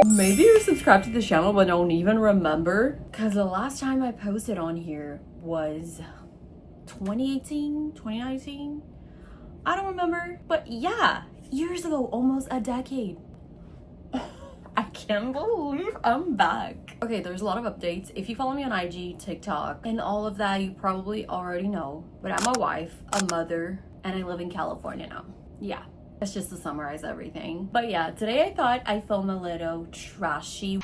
Maybe you're subscribed to the channel but don't even remember, because the last time I posted on here was 2018, 2019. I don't remember, but yeah, years ago, almost a decade. I can't believe I'm back. Okay, there's a lot of updates. If you follow me on IG, TikTok, and all of that, you probably already know. But I'm a wife, a mother, and I live in California now. Yeah, that's just to summarize everything. But yeah, today I thought I'd film a little trashy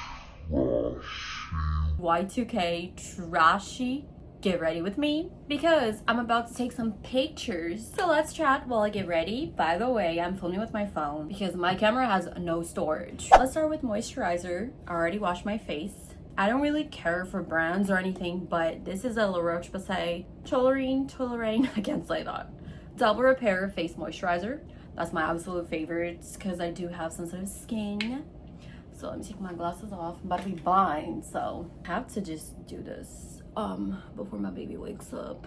Y2K trashy get ready with me, because I'm about to take some pictures. So let's chat while I get ready. By the way, I'm filming with my phone because my camera has no storage. Let's start with moisturizer. I already washed my face. I don't really care for brands or anything, but this is a La Roche-Posay Toleraine, I can't say that. Double Repair Face Moisturizer. That's my absolute favorite because I do have sensitive skin. So let me take my glasses off. I'm about to be blind, so I have to just do this before my baby wakes up.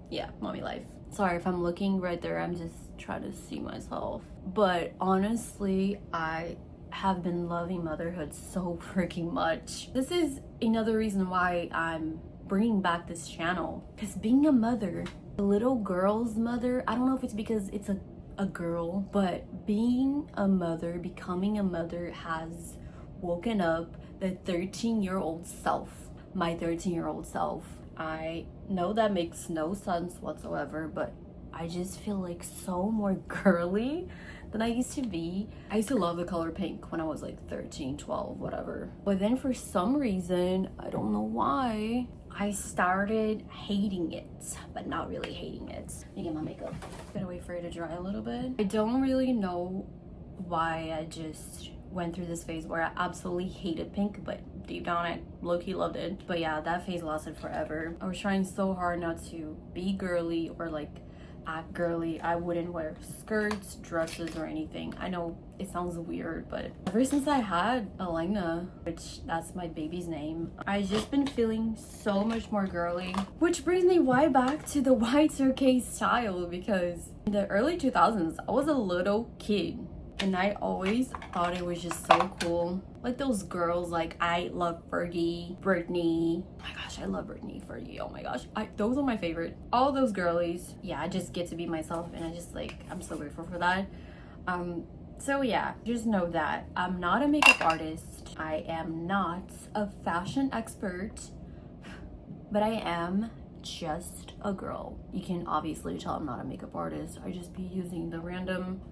Yeah, mommy life. Sorry if I'm looking right there, I'm just trying to see myself. But honestly, I have been loving motherhood so freaking much. This is another reason why I'm bringing back this channel, because being a mother, a little girl's mother, I don't know if it's because it's a girl, but being a mother, becoming a mother has woken up the 13-year-old self, my 13-year-old self. I know that makes no sense whatsoever, but I just feel like so more girly than I used to be. I used to love the color pink when I was like 13, 12, whatever. But then for some reason, I don't know why, I started hating it, but not really hating it. Let me get my makeup. Gotta wait for it to dry a little bit. I don't really know why I just went through this phase where I absolutely hated pink, but deep down I low-key loved it. But yeah, that phase lasted forever. I was trying so hard not to be girly or like act girly. I wouldn't wear skirts, dresses, or anything. I know it sounds weird, but ever since I had Elena, which that's my baby's name, I've just been feeling so much more girly. Which brings me right back to the Y2K style, because in the early 2000s, I was a little kid and I always thought it was just so cool. Like those girls, like I love Fergie, Britney. Oh my gosh, I love Britney, Fergie. Oh my gosh, those are my favorite. All those girlies. Yeah, I just get to be myself, and I just like, I'm so grateful for that. So yeah, just know that I'm not a makeup artist. I am not a fashion expert, but I am just a girl. You can obviously tell I'm not a makeup artist. I just be using the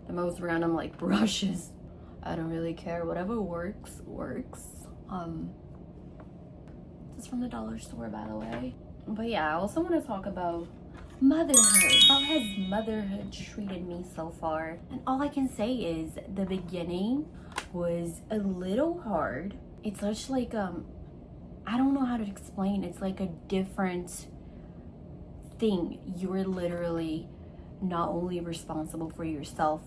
most random like brushes. I don't really care. Whatever works. This is from the dollar store, by the way. But yeah, I also want to talk about motherhood. How has motherhood treated me so far? And all I can say is the beginning was a little hard. It's such like I don't know how to explain. It's like a different thing. You're literally not only responsible for yourself,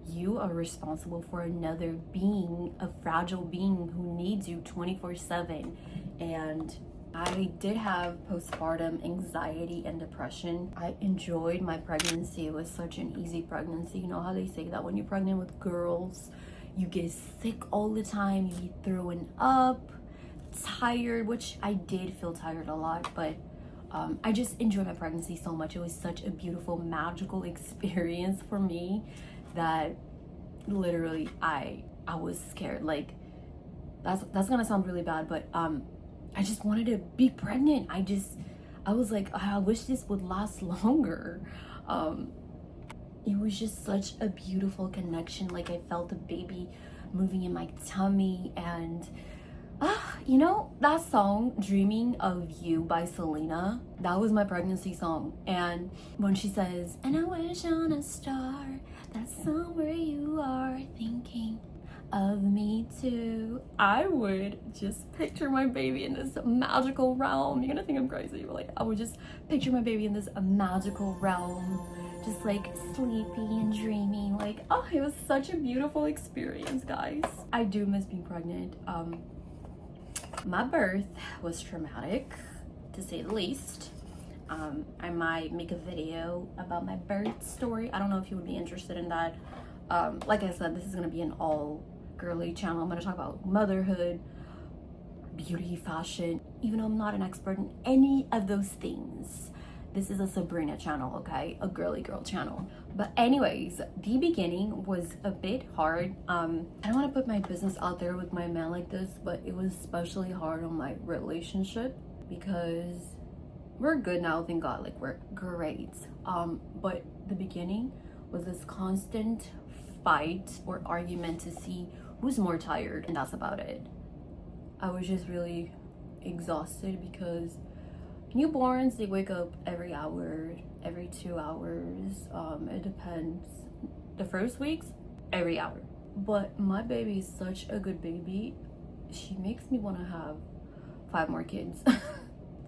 you are responsible for another being, a fragile being who needs you 24/7. And I did have postpartum anxiety and depression. I enjoyed my pregnancy. It was such an easy pregnancy. You know how they say that when you're pregnant with girls, you get sick all the time, you be throwing up, tired, which I did feel tired a lot, but I just enjoyed my pregnancy so much. It was such a beautiful, magical experience for me that literally I was scared. Like that's gonna sound really bad, but I just wanted to be pregnant. I was like, I wish this would last longer. It was just such a beautiful connection. Like I felt the baby moving in my tummy, and you know that song Dreaming of You by Selena? That was my pregnancy song. And when she says, and I wish on a star that somewhere you are thinking of me too, I would just picture my baby in this magical realm. You're gonna think I'm crazy, but like I would just picture my baby in this magical realm, just like sleepy and dreaming. Like, oh, it was such a beautiful experience, guys. I do miss being pregnant. My birth was traumatic, to say the least. I might make a video about my birth story. I don't know if you would be interested in that. Like I said, this is gonna be an all girly channel. I'm gonna talk about motherhood, beauty, fashion. Even though I'm not an expert in any of those things, this is a Sabrina channel, okay? A girly girl channel. But anyways, the beginning was a bit hard. I don't want to put my business out there with my man like this, but it was especially hard on my relationship because we're good now, thank God, like we're great. But the beginning was this constant fight or argument to see who's more tired, and that's about it. I was just really exhausted because newborns, they wake up every hour, every 2 hours. It depends. The first weeks, every hour. But my baby is such a good baby. She makes me want to have 5 more kids.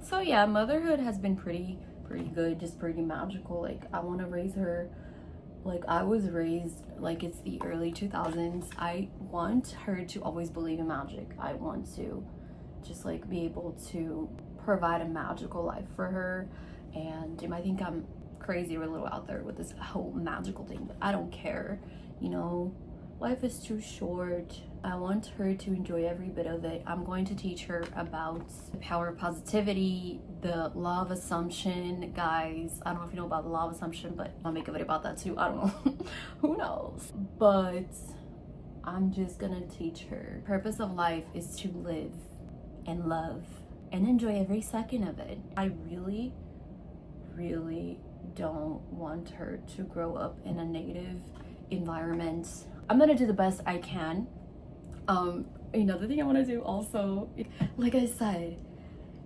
So yeah, motherhood has been pretty good, just pretty magical. Like, I want to raise her like I was raised, like it's the early 2000s. I want her to always believe in magic. I want to just like be able to provide a magical life for her. And you might think I'm crazy or a little out there with this whole magical thing, but I don't care. You know, life is too short. I want her to enjoy every bit of it. I'm going to teach her about the power of positivity, the law of assumption. Guys, I don't know if you know about the law of assumption, but I'll make a video about that too. I don't know. Who knows? But I'm just gonna teach her. Purpose of life is to live and love and enjoy every second of it. I really don't want her to grow up in a negative environment. I'm gonna do the best I can. Another thing I want to do also, like I said,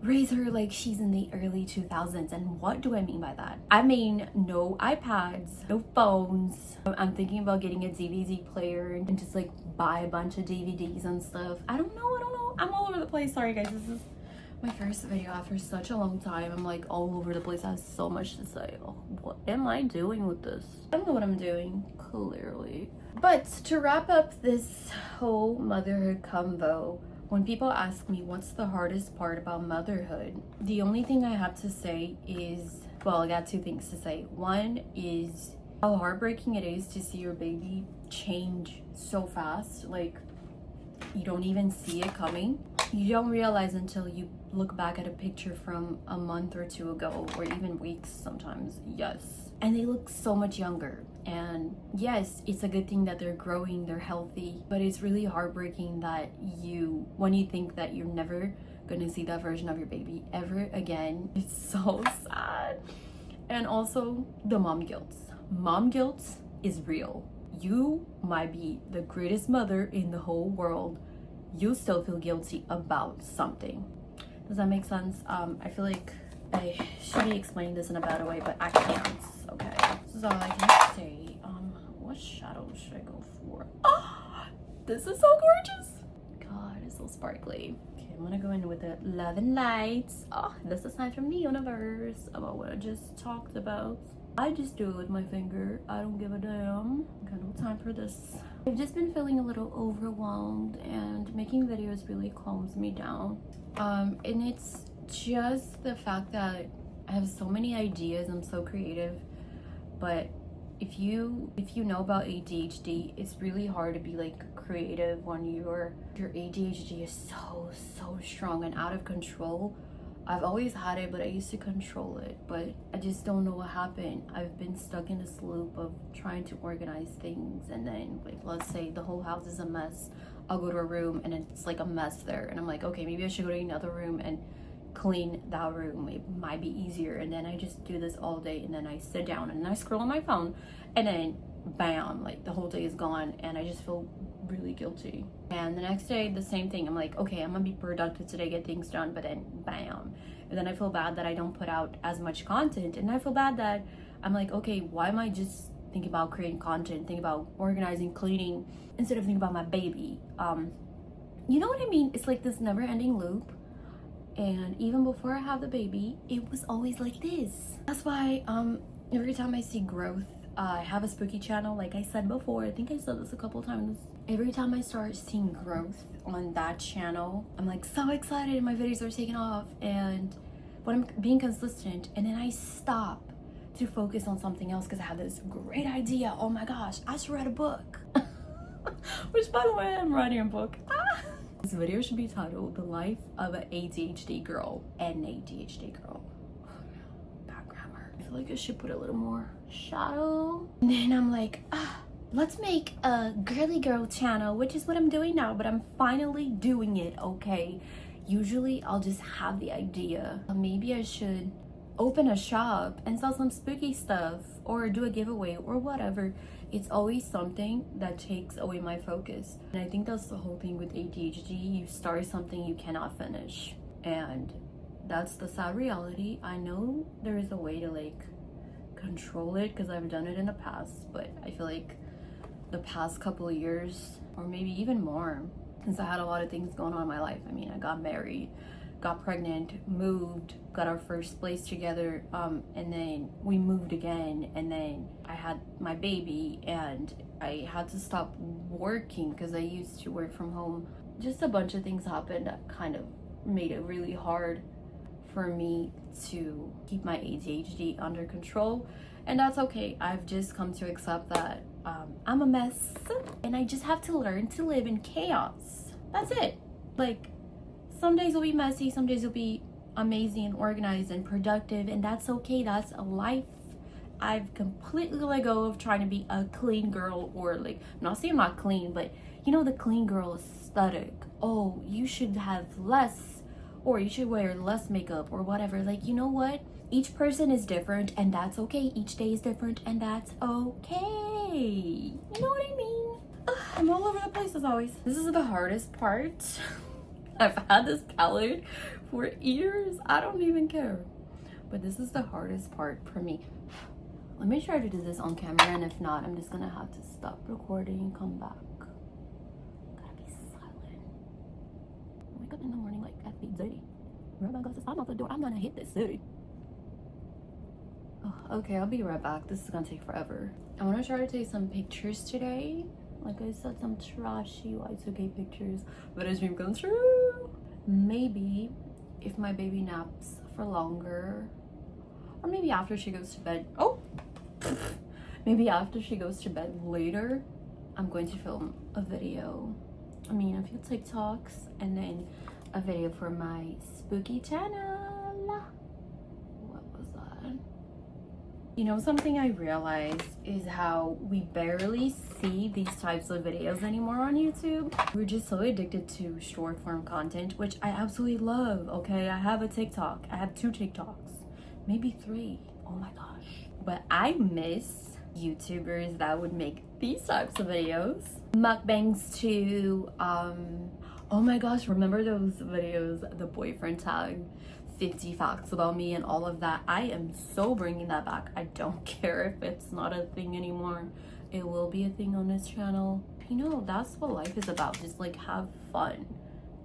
raise her like she's in the early 2000s. And what do I mean by that? I mean, no iPads, no phones. I'm thinking about getting a DVD player and just like buy a bunch of DVDs and stuff. I don't know. I'm all over the place. Sorry guys, this is my first video after such a long time. I'm like all over the place. I have so much to say. Oh, what am I doing with this? I don't know what I'm doing, clearly. But to wrap up this whole motherhood convo, when people ask me what's the hardest part about motherhood, the only thing I have to say is, well, I got 2 things to say. One is how heartbreaking it is to see your baby change so fast. Like, you don't even see it coming. You don't realize until you look back at a picture from a month or 2 ago, or even weeks sometimes. Yes. And they look so much younger. And yes, it's a good thing that they're growing, they're healthy, but it's really heartbreaking that when you think that you're never gonna see that version of your baby ever again. It's so sad. And also the mom guilt. Mom guilt is real. You might be the greatest mother in the whole world. You still feel guilty about something. Does that make sense? I feel like I should be explaining this in a better way, but I can't. Okay, this is all I can say. What shadow should I go for? Oh, this is so gorgeous. God, it's so sparkly. Okay, I'm gonna go in with the love and lights. Oh, this is a sign from the universe about what I just talked about. I just do it with my finger. I don't give a damn. Got no time for this. I've just been feeling a little overwhelmed, and making videos really calms me down. And it's just the fact that I have so many ideas. I'm so creative, but if you know about ADHD, it's really hard to be like creative when your ADHD is so strong and out of control. I've always had it, but I used to control it, but I just don't know what happened. I've been stuck in this loop of trying to organize things, and then like, let's say the whole house is a mess. I'll go to a room and it's like a mess there, and I'm like, okay, maybe I should go to another room and clean that room. It might be easier. And then I just do this all day, and then I sit down and I scroll on my phone, and then bam, like the whole day is gone, and I just feel really guilty. And the next day, the same thing. I'm like, okay, I'm gonna be productive today, get things done, but then bam. And then I feel bad that I don't put out as much content, and I feel bad that I'm like, okay, why am I just thinking about creating content, thinking about organizing, cleaning, instead of thinking about my baby? You know what I mean? It's like this never-ending loop. And even before I have the baby, it was always like this. That's why every time I see growth, I have a spooky channel, like I said before. I think I said this a couple times. Every time I start seeing growth on that channel, I'm like so excited, my videos are taking off, but I'm being consistent, and then I stop to focus on something else because I have this great idea. Oh my gosh, I should write a book. Which, by the way, I'm writing a book. This video should be titled The Life of an ADHD Girl and ADHD Girl. Bad grammar. I feel like I should put a little more shadow. And then I'm like, let's make a girly girl channel, which is what I'm doing now, but I'm finally doing it, okay? Usually I'll just have the idea. Maybe I should open a shop and sell some spooky stuff or do a giveaway or whatever. It's always something that takes away my focus. And I think that's the whole thing with ADHD. You start something you cannot finish. And that's the sad reality. I know there is a way to like control it because I've done it in the past, but I feel like the past couple of years, or maybe even more, since I had a lot of things going on in my life. I mean, I got married, got pregnant, moved, got our first place together, and then we moved again, and then I had my baby, and I had to stop working because I used to work from home. Just a bunch of things happened that kind of made it really hard for me to keep my ADHD under control, and that's okay. I've just come to accept that I'm a mess, and I just have to learn to live in chaos. That's it. Like, some days will be messy, some days will be amazing and organized and productive, and that's okay. That's a life. I've completely let go of trying to be a clean girl, or like, I'm not saying I'm not clean, but you know, the clean girl aesthetic. Oh, you should have less, or you should wear less makeup or whatever. Like, you know what? Each person is different, and that's okay. Each day is different, and that's okay. You know what I mean? Ugh, I'm all over the place as always. This is the hardest part. I've had this palette for years. I don't even care. But this is the hardest part for me. Let me try to do this on camera, and if not, I'm just gonna have to stop recording and come back. Gotta be silent. Wake up in the morning like at 8:30. Grab my glasses. I'm out the door. I'm gonna hit this city. Oh, okay, I'll be right back. This is gonna take forever. I want to try to take some pictures today. Like I said, some trashy Y2K pictures, but a dream comes true. Maybe if my baby naps for longer, or maybe after she goes to bed. Oh, maybe after she goes to bed later, I'm going to film a video. I mean, a few TikToks, and then a video for my spooky channel. What was that? You know, something I realized is how we barely see these types of videos anymore on YouTube. We're just so addicted to short form content, which I absolutely love, okay? I have a TikTok. I have 2 TikToks, maybe 3. Oh my gosh. But I miss YouTubers that would make these types of videos. Mukbangs too. Oh my gosh, remember those videos, the boyfriend tag? 50 facts about me and all of that. I am so bringing that back. I don't care if it's not a thing anymore. It will be a thing on this channel. You know, that's what life is about. Just like have fun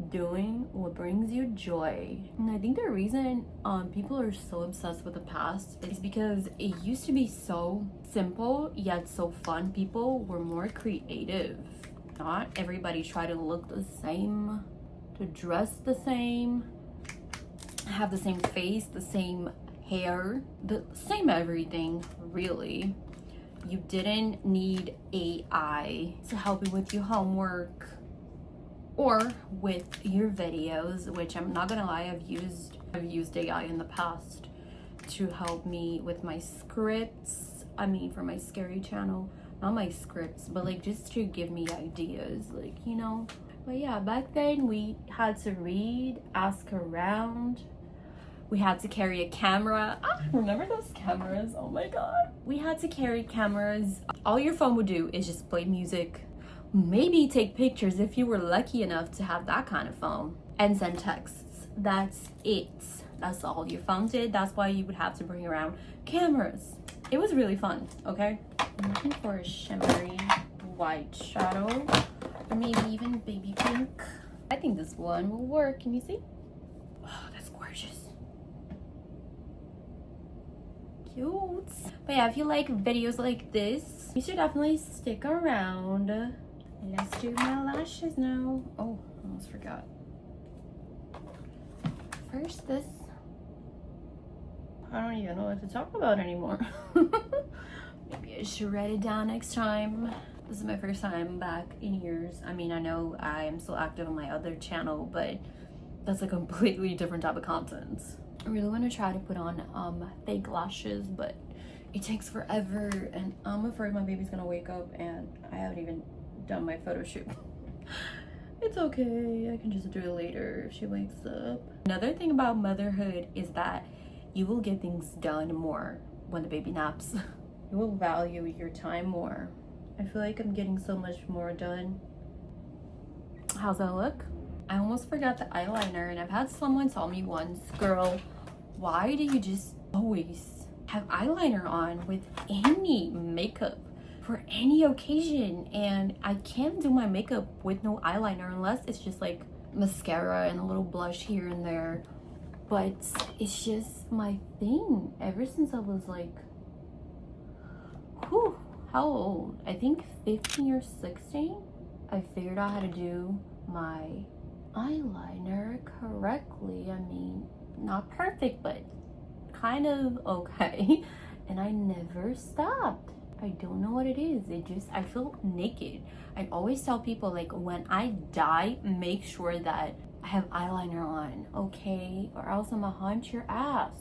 doing what brings you joy. And I think the reason people are so obsessed with the past is because it used to be so simple yet so fun. People were more creative. Not everybody tried to look the same, to dress the same, have the same face, the same hair, the same everything, really. You didn't need AI to help you with your homework or with your videos, which I'm not gonna lie, I've used AI in the past to help me with my scripts. I mean, for my scary channel, not my scripts, but like just to give me ideas, like, you know. But yeah, back then we had to read, ask around. We had to carry a camera. Remember those cameras? Oh my god. We had to carry cameras. All your phone would do is just play music, maybe take pictures if you were lucky enough to have that kind of phone, and send texts. That's it. That's all your phone did. That's why you would have to bring around cameras. It was really fun, okay? I'm looking for a shimmery white shadow, or maybe even baby pink. I think this one will work. Can you see? Oh, that's gorgeous. Cute. But yeah, if you like videos like this, you should definitely stick around. Let's do my lashes now. Oh, almost forgot. First, this. I don't even know what to talk about anymore. Maybe I should write it down next time. This is my first time back in years. I mean, I know I am still active on my other channel, but that's a completely different type of content. I really want to try to put on fake lashes, but it takes forever, and I'm afraid my baby's gonna wake up and I haven't even done my photo shoot. It's okay, I can just do it later if she wakes up. Another thing about motherhood is that you will get things done more when the baby naps. You will value your time more. I feel like I'm getting so much more done. How's that look? I almost forgot the eyeliner, and I've had someone tell me once, girl, why do you just always have eyeliner on with any makeup for any occasion? And I can't do my makeup with no eyeliner unless it's just like mascara and a little blush here and there. But it's just my thing ever since I was like, whew, how old? I think 15 or 16. I figured out how to do my eyeliner correctly. I mean, not perfect, but kind of okay. And I never stopped. I don't know what it is. I feel naked. I always tell people, like, when I die, make sure that I have eyeliner on, okay? Or else I'm gonna haunt your ass.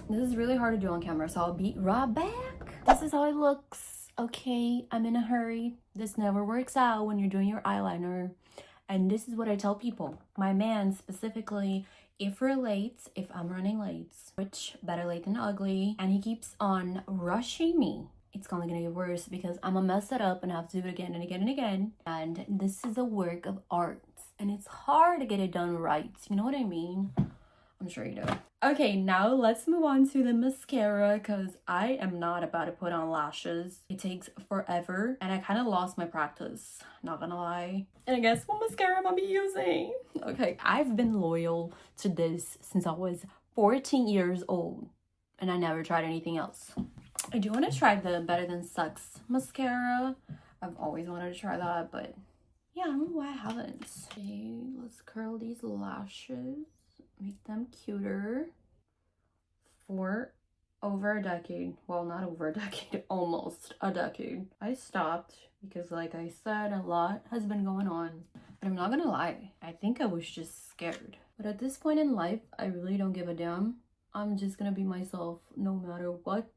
This is really hard to do on camera, so I'll be right back. This is how it looks. Okay, I'm in a hurry. This never works out when you're doing your eyeliner. And this is what I tell people. My man specifically, if we're late, if I'm running late, which better late than ugly, and he keeps on rushing me, it's only gonna get worse because I'm gonna mess it up and have to do it again and again and again. And this is a work of art, and it's hard to get it done right. You know what I mean? I'm sure you do. Okay, now let's move on to the mascara, because I am not about to put on lashes. It takes forever, and I kind of lost my practice, not gonna lie. And I guess what mascara am I be using? Okay, I've been loyal to this since I was 14 years old, and I never tried anything else. I do want to try the Better Than Sex mascara. I've always wanted to try that, but yeah, I don't know why I haven't. Okay, let's curl these lashes. Make them cuter. For over a decade, well, not over a decade, almost a decade, I stopped because, like I said, a lot has been going on. But I'm not gonna lie, I think I was just scared. But at this point in life, I really don't give a damn. I'm just gonna be myself no matter what.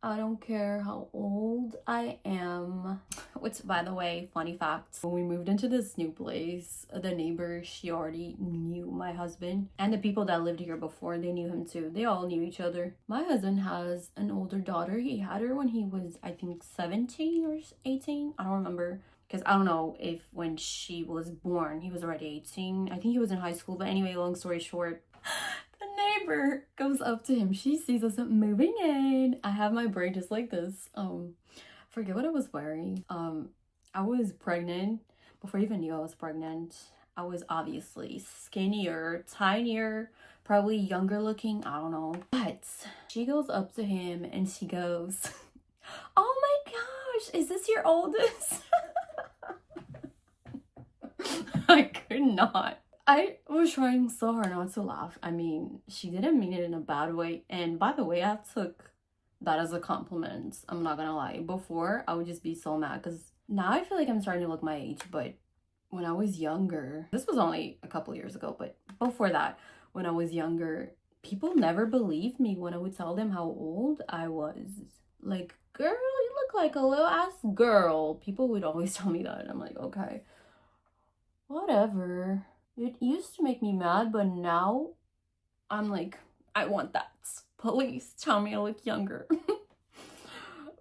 I don't care how old I am. Which, by the way, funny fact, when we moved into this new place, the neighbor, she already knew my husband, and the people that lived here before, they knew him too. They all knew each other. My husband has an older daughter. He had her when he was, I think, 17 or 18. I don't remember, because I don't know if when she was born he was already 18. I think he was in high school. But anyway, long story short, neighbor goes up to him. She sees us moving in. I have my braid just like this. Forget what I was wearing. I was pregnant before I even knew I was pregnant. I was obviously skinnier, tinier, probably younger looking, I don't know. But she goes up to him and she goes, oh my gosh, is this your oldest? I could not. I was trying so hard not to laugh. I mean, she didn't mean it in a bad way. And by the way, I took that as a compliment. I'm not gonna lie. Before, I would just be so mad because now I feel like I'm starting to look my age. But when I was younger, this was only a couple years ago, but before that, when I was younger, people never believed me when I would tell them how old I was. Like, girl, you look like a little ass girl. People would always tell me that. And I'm like, okay, whatever. It used to make me mad, but now I'm like, I want that. Please tell me I look younger.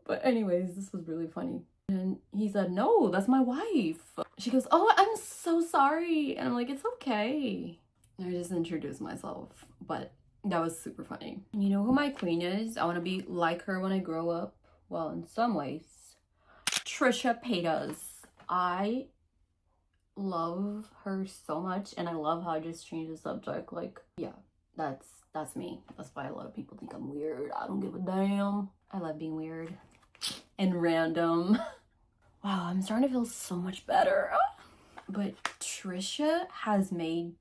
But anyways, this was really funny. And he said, no, that's my wife. She goes, oh, I'm so sorry. And I'm like, it's okay. And I just introduced myself, but that was super funny. And you know who my queen is? I want to be like her when I grow up. Well, in some ways. Trisha Paytas. I love her so much, and I love how I just changed the subject. Like, yeah, that's me. That's why a lot of people think I'm weird. I don't give a damn. I love being weird and random. Wow, I'm starting to feel so much better. But Trisha has made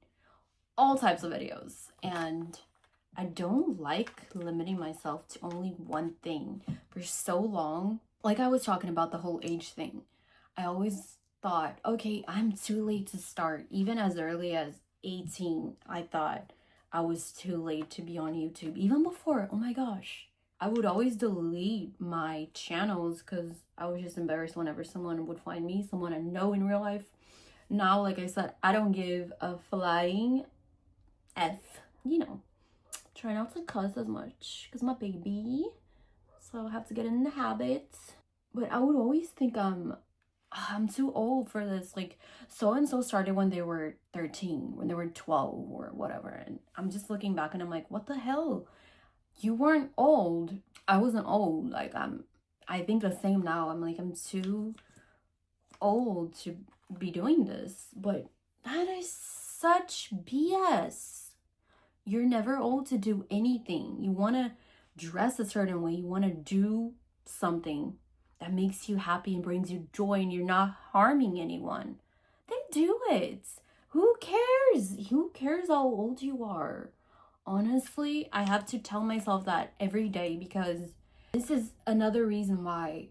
all types of videos, and I don't like limiting myself to only one thing. For so long, like I was talking about the whole age thing, I always thought, okay, I'm too late to start. Even as early as 18, I thought I was too late to be on YouTube. Even before, oh my gosh. I would always delete my channels because I was just embarrassed whenever someone would find me, someone I know in real life. Now, like I said, I don't give a flying F. You know, try not to cuss as much because my baby. So I have to get in the habit. But I would always think I'm too old for this. Like, so-and-so started when they were 13, when they were 12 or whatever. And I'm just looking back and I'm like, what the hell? You weren't old. I wasn't old. Like, I think the same now. I'm like, I'm too old to be doing this. But that is such BS. You're never old to do anything. You want to dress a certain way. You want to do something that makes you happy and brings you joy and you're not harming anyone. Then do it. Who cares? Who cares how old you are? Honestly, I have to tell myself that every day because this is another reason why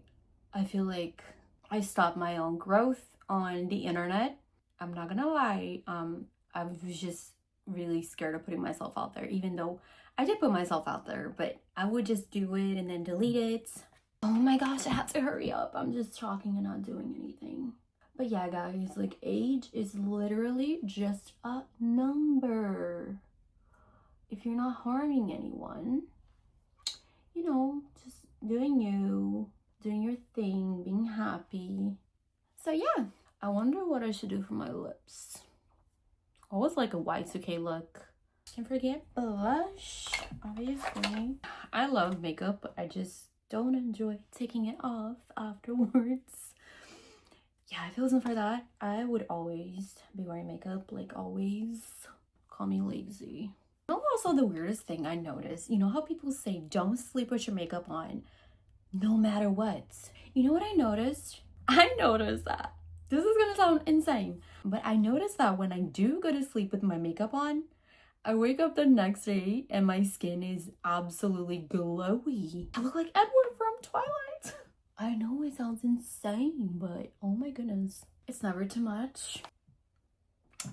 I feel like I stopped my own growth on the internet. I'm not gonna lie, I was just really scared of putting myself out there, even though I did put myself out there, but I would just do it and then delete it. Oh my gosh, I have to hurry up. I'm just talking and not doing anything. But yeah, guys, like age is literally just a number. If you're not harming anyone, you know, just doing you, doing your thing, being happy. So yeah, I wonder what I should do for my lips. Always like a Y2K look. Can't forget blush, obviously. I love makeup, but I just don't enjoy taking it off afterwards. Yeah, if it wasn't for that, I would always be wearing makeup, like always. Call me lazy. Also, the weirdest thing I noticed, you know how people say don't sleep with your makeup on no matter what? You know what I noticed? I noticed that. This is gonna sound insane, but I noticed that when I do go to sleep with my makeup on, I wake up the next day and my skin is absolutely glowy. I look like Edward from Twilight. I know it sounds insane, but oh my goodness. It's never too much.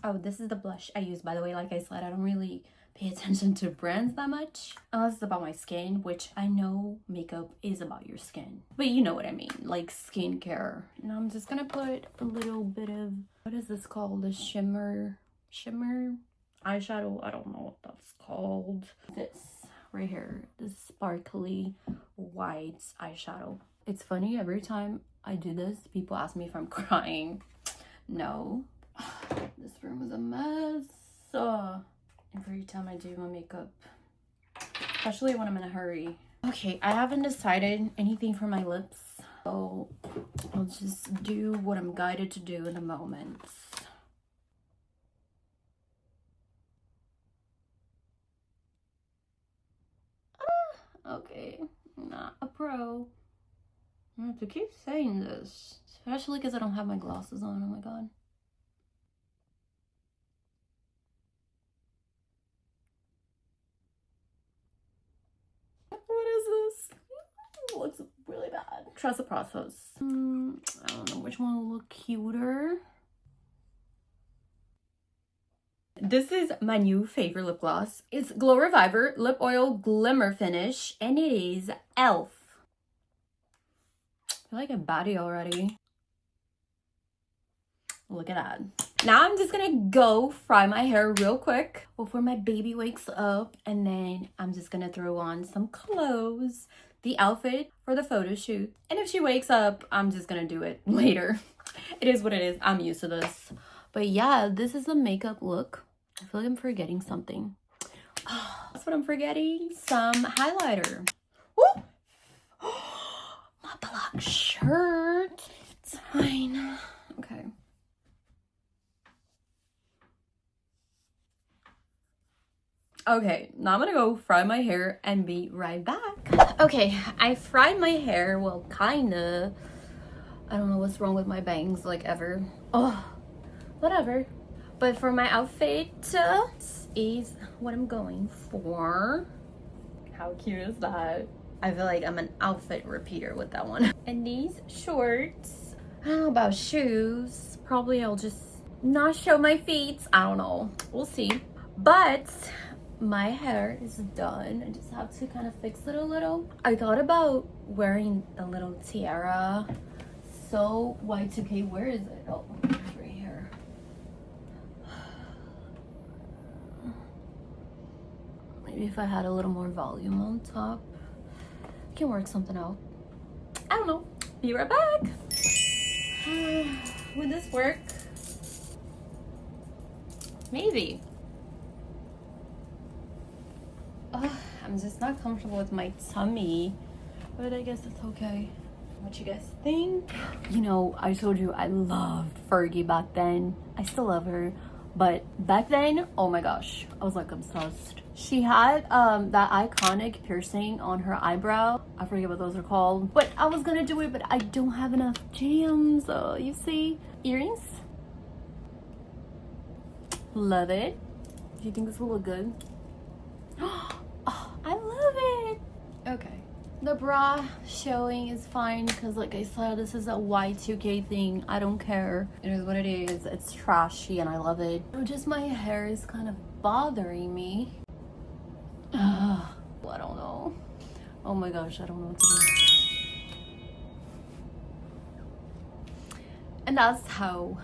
Oh, this is the blush I use, by the way. Like I said, I don't really pay attention to brands that much unless it's about my skin, which I know makeup is about your skin, but you know what I mean, like skincare. And I'm just gonna put a little bit of, what is this called, the shimmer eyeshadow. I don't know what that's called. This right here, this sparkly white eyeshadow. It's funny, every time I do this, people ask me if I'm crying. No. This room is a mess. Every time I do my makeup, especially when I'm in a hurry. Okay, I haven't decided anything for my lips, so I'll just do what I'm guided to do in the moment. Okay, not a pro. I have to keep saying this, especially because I don't have my glasses on. Oh my god. What is this? It looks really bad. Trust the process. I don't know which one will look cuter. This is my new favorite lip gloss. It's Glow Reviver Lip Oil Glimmer Finish, and it is e.l.f. I feel like a baddie already. Look at that. Now I'm just gonna go fry my hair real quick before my baby wakes up, and then I'm just gonna throw on some clothes, the outfit for the photo shoot, and if she wakes up, I'm just gonna do it later. It is what it is. I'm used to this. But yeah, this is the makeup look. I feel like I'm forgetting something. Oh, that's what I'm forgetting. Some highlighter. Woo! My black shirt. It's fine. Okay. Okay, now I'm gonna go fry my hair and be right back. Okay, I fried my hair. Well, kinda. I don't know what's wrong with my bangs, like, ever. Oh, whatever. But for my outfit, is what I'm going for. How cute is that? I feel like I'm an outfit repeater with that one. And these shorts, I don't know about shoes. Probably I'll just not show my feet. I don't know. We'll see. But my hair is done. I just have to kind of fix it a little. I thought about wearing a little tiara. So Y2K, where is it? Oh, it's right here. Maybe if I had a little more volume on top, I can work something out. I don't know. Be right back. Would this work? Maybe. I'm just not comfortable with my tummy, but I guess it's okay. What you guys think? You know, I told you I loved Fergie back then. I still love her, but back then, oh my gosh, I was like obsessed. She had that iconic piercing on her eyebrow. I forget what those are called, but I was gonna do it, but I don't have enough jams. You see, earrings. Love it. Do you think this will look good? Oh, I love it. Okay. The bra showing is fine because, like I said, this is a Y2K thing. I don't care. It is what it is. It's trashy and I love it. Just my hair is kind of bothering me. I don't know. Oh my gosh, I don't know what to do. And that's how.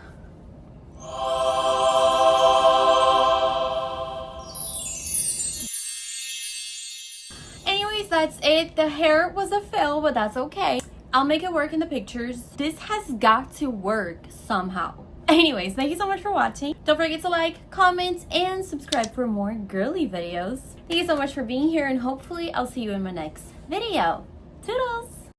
Anyways, that's it. The hair was a fail, but that's okay. I'll make it work in the pictures. This has got to work somehow. Anyways, thank you so much for watching. Don't forget to like, comment, and subscribe for more girly videos. Thank you so much for being here, and hopefully I'll see you in my next video. Toodles!